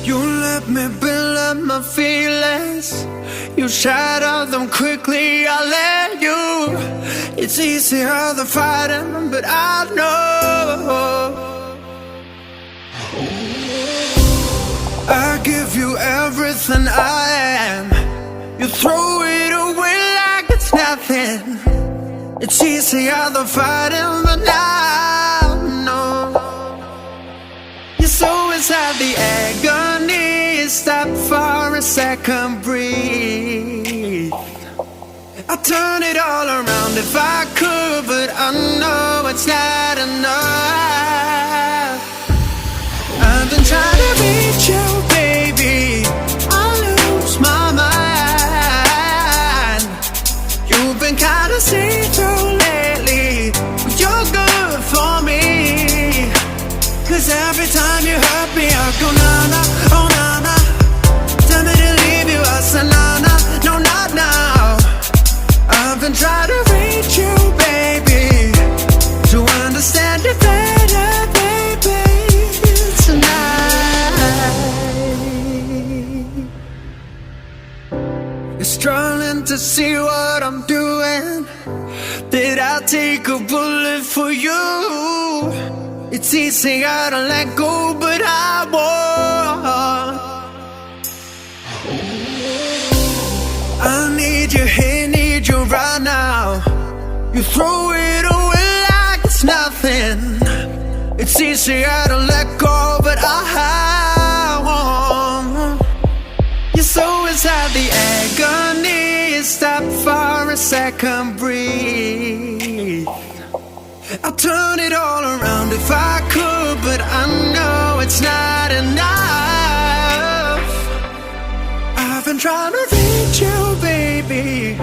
You let me build up my feelings. You shatter them quickly, I let you. It's easier than fighting, but I know I give you everything I am. You throw it away like it's nothing. It's easier than fighting, but I know you're so inside the agony. Stop for a second, breathe. I'd turn it all around if I could, but I know it's not enough. I've been trying to reach you, baby. I lose my mind. You've been kinda see-through lately, but you're good for me. Cause every time you hurt me, I go na-na, oh na-na. Tell me to leave you, I say na-na, no not now. I've been trying to reach you, baby, to understand it better, baby, tonight. You're struggling to see what I'm doing. Did I take a bullet for you? It's easier to let go, but I won't. I need you here, need you right now. You throw it away like it's nothing. It's easier to let go, but I won't. You're so inside the agony. Stop for a second, breathe. I'll turn it all around if I could, but I know it's not enough. I've been trying to reach you, baby.